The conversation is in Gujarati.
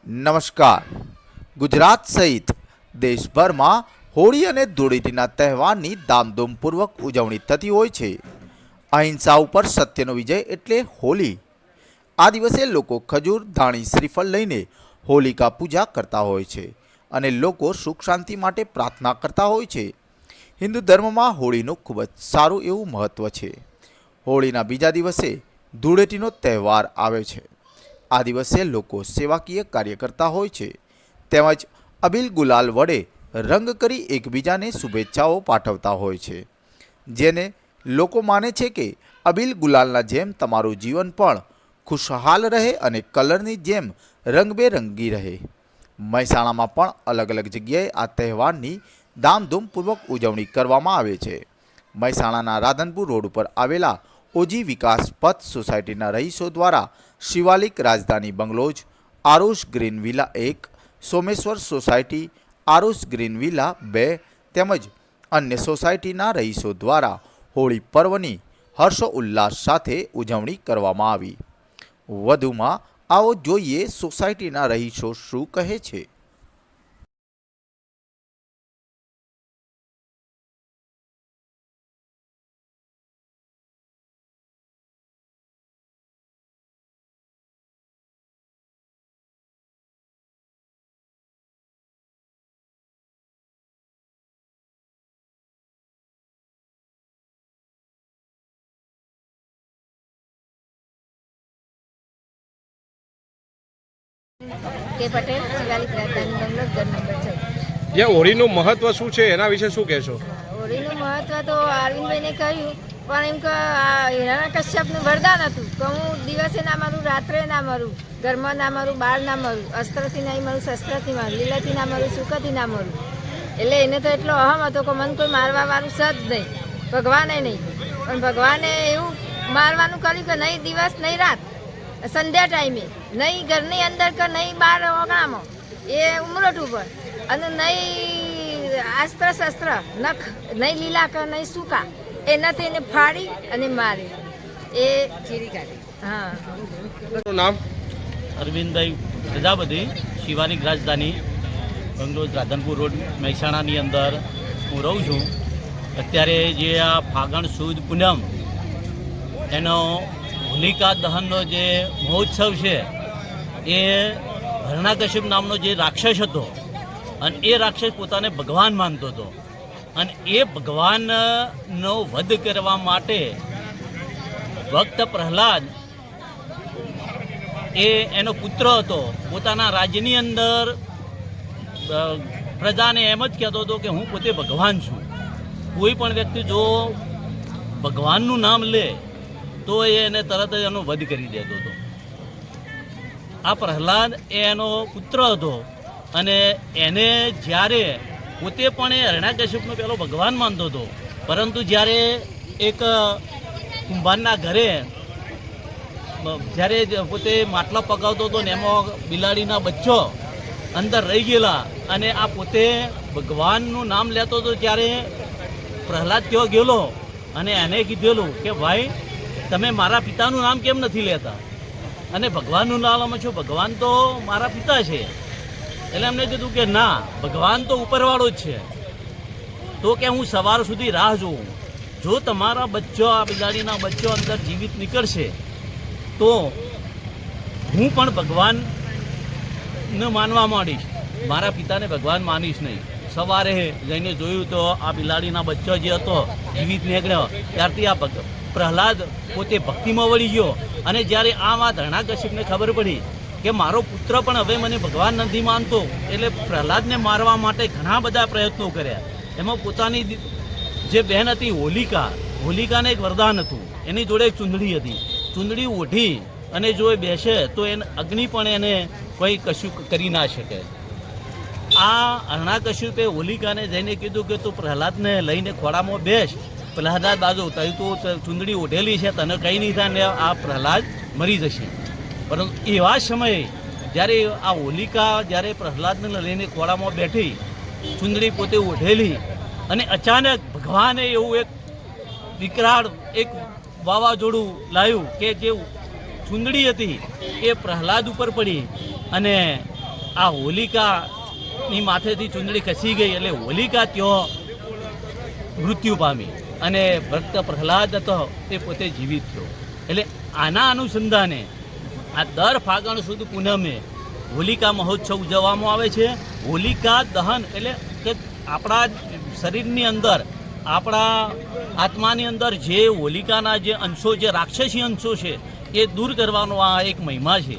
નમસ્કાર. ગુજરાત સહિત દેશભરમાં હોળી અને ધૂળેટીના તહેવારની ધામધૂમપૂર્વક ઉજવણી થતી હોય છે. અહિંસા ઉપર સત્યનો વિજય એટલે હોળી. આ દિવસે લોકો ખજૂર, ધાણી, શ્રીફળ લઈને હોલિકા પૂજા કરતા હોય છે અને લોકો સુખ શાંતિ માટે પ્રાર્થના કરતા હોય છે. હિન્દુ ધર્મમાં હોળીનું ખૂબ જ સારું એવું મહત્ત્વ છે. હોળીના બીજા દિવસે ધૂળેટીનો તહેવાર આવે છે. આ દિવસે લોકો સેવાકીય કાર્ય કરતા હોય છે તેમજ અબીલ ગુલાલ વડે રંગ કરી એકબીજાને શુભેચ્છાઓ પાઠવતા હોય છે, જેને લોકો માને છે કે અબીલ ગુલાલના જેમ તમારું જીવન પણ ખુશહાલ રહે અને કલરની જેમ રંગબેરંગી રહે. મહેસાણામાં પણ અલગ અલગ જગ્યાએ આ તહેવારની ધામધૂમપૂર્વક ઉજવણી કરવામાં આવે છે. મહેસાણાના રાધનપુર રોડ ઉપર આવેલા ઓજી વિકાસ પથ સોસાયટીના રહીશો દ્વારા શિવાલિક રાજધાની bungalows, Aarush green villa 1, Someshwar society, Aarush green villa 2 તેમજ અન્ય સોસાયટીના રહીશો દ્વારા હોળી પર્વની હર્ષોલ્લાસ સાથે ઉજવણી કરવામાં આવી. વધુમાં આવો જોઈએ સોસાયટીના રહીશો શું કહે છે. કે પટેલ, શિવાલિક રાજધાની બંગલોર, ઘર નંબર 6. જે હોળીનું મહત્વ શું છે એના વિશે શું કહેશો? હોળીનું મહત્વ તો અરવિંદભાઈને કહ્યું, પણ એમ કે હિરણ્યકશ્યપનું વરદાન હતું કે હું દિવસે ના મારું, રાત્રે ના મારું, ઘરમાં ના મારું, બહાર ના મારું, અસ્ત્રથી નહીં મારું, શસ્ત્રથી મારું, લીલાથી ના મારું, સુખથી ના મારું. એટલે એને તો એટલો અહમ હતો કે મને કોઈ મારવા વાળું છે જ નહીં, ભગવાને નહીં. પણ ભગવાને એવું મારવાનું કર્યું કે નહીં દિવસ નહીં રાત, સંધ્યા ટાઈમે નહીં ઘરની અંદર કે નહીં બહાર ઓગણામાં, એ ઉમરોટ ઉપર, અને નહીં અસ્ત્ર શસ્ત્ર નખ, નહીં લીલા કે નહીં સૂકા, એનાથી એને ફાડી અને મારી એ ચીરી કાઢી. હા. નામ અરવિંદભાઈ પ્રજાપતિ, શિવાલિક રાજધાની બંગલોજ, રાધનપુર રોડ, મહેસાણાની અંદર હું રહું છું. અત્યારે જે આ ફાગણ સુદ પૂનમ એનો હોલિકા દહનનો જે મહોત્સવ છે એ હિરણ્યકશ્યપ નામનો જે રાક્ષસ હતો અને એ રાક્ષસ પોતાને ભગવાન માનતો હતો અને એ ભગવાનનો વધ કરવા માટે ભક્ત પ્રહલાદ એનો પુત્ર હતો, પોતાના રાજ્યની અંદર પ્રજાને એમ જ કહેતો હતો કે હું પોતે ભગવાન છું. કોઈ પણ વ્યક્તિ જો ભગવાનનું નામ લે તો એને તરત જ એનો વધ કરી દેતો હતો. આ પ્રહલાદ એનો પુત્ર હતો અને એને જ્યારે પોતે પણ એ હિરણ્યકશ્યપનો પેલો ભગવાન માનતો હતો, પરંતુ જ્યારે એક કુંભારના ઘરે જ્યારે પોતે માટલા પકાવતો હતો ને એમાં બિલાડીના બચ્ચો અંદર રહી ગયેલા અને આ પોતે ભગવાનનું નામ લેતો હતો, ત્યારે પ્રહલાદ ત્યાં ગયેલો અને એને કીધેલું કે ભાઈ તમે મારા પિતાનું નામ કેમ નથી લેતા અને ભગવાનનું નામ આમાં છો, ભગવાન તો મારા પિતા છે. એટલે એમને કીધું કે ના, ભગવાન તો ઉપરવાળો જ છે, તો કે હું સવાર સુધી રાહ જોઉં, જો તમારા બચ્ચો, આ બિલાડીના બચ્ચો અંદર જીવિત નીકળશે તો હું પણ ભગવાનને માનવા માંડીશ, મારા પિતાને ભગવાન માનીશ નહીં. સવારે જઈને જોયું તો આ બિલાડીના બચ્ચો જે હતો જીવિત નીકળ્યો, ત્યારથી આ પ્રહલાદ પોતે ભક્તિમાં વળી ગયો. અને જ્યારે આ વાત હિરણ્યકશ્યપને ખબર પડી કે મારો પુત્ર પણ હવે મને ભગવાન નથી માનતો, એટલે પ્રહલાદને મારવા માટે ઘણા બધા પ્રયત્નો કર્યા. એમાં પોતાની જે બહેન હતી હોલિકાને એક વરદાન હતું, એની જોડે એક ચૂંદડી હતી. ચૂંદડી ઓઢી અને જો એ બેસે તો એને અગ્નિ પણ એને કોઈ કશું કરી ના શકે. આ હિરણ્યકશ્યપે હોલિકાને જઈને કીધું કે તું પ્રહલાદને લઈને ખોળામાં બેસ, પ્રહલાદ બાજુ તઈ તું ચૂંદડી ઓઢેલી છે, તને કંઈ નહીં થાય ને આ પ્રહલાદ મરી જશે. પરંતુ એવા સમયે જ્યારે આ હોલિકા જ્યારે પ્રહલાદને લઈને ખોળામાં બેઠી, ચૂંદડી પોતે ઓઢેલી, અને અચાનક ભગવાને એવું એક વિકરાળ એક વાવાઝોડું લાવ્યું કે જે ચૂંદડી હતી એ પ્રહલાદ ઉપર પડી અને આ હોલિકાની માથેથી ચૂંદડી ખસી ગઈ એટલે હોલિકા ત્યાં મૃત્યુ પામી અને ભક્ત પ્રહલાદ હતો તે પોતે જીવિત થયો. એટલે આના અનુસંધાને આ દર ફાગણ સુદ પૂનમે હોલિકા મહોત્સવ ઉજવવામાં આવે છે. હોલિકા દહન એટલે કે આપણા શરીરની અંદર, આપણા આત્માની અંદર જે હોલિકાના જે અંશો, જે રાક્ષસી અંશો છે એ દૂર કરવાનો આ એક મહિમા છે.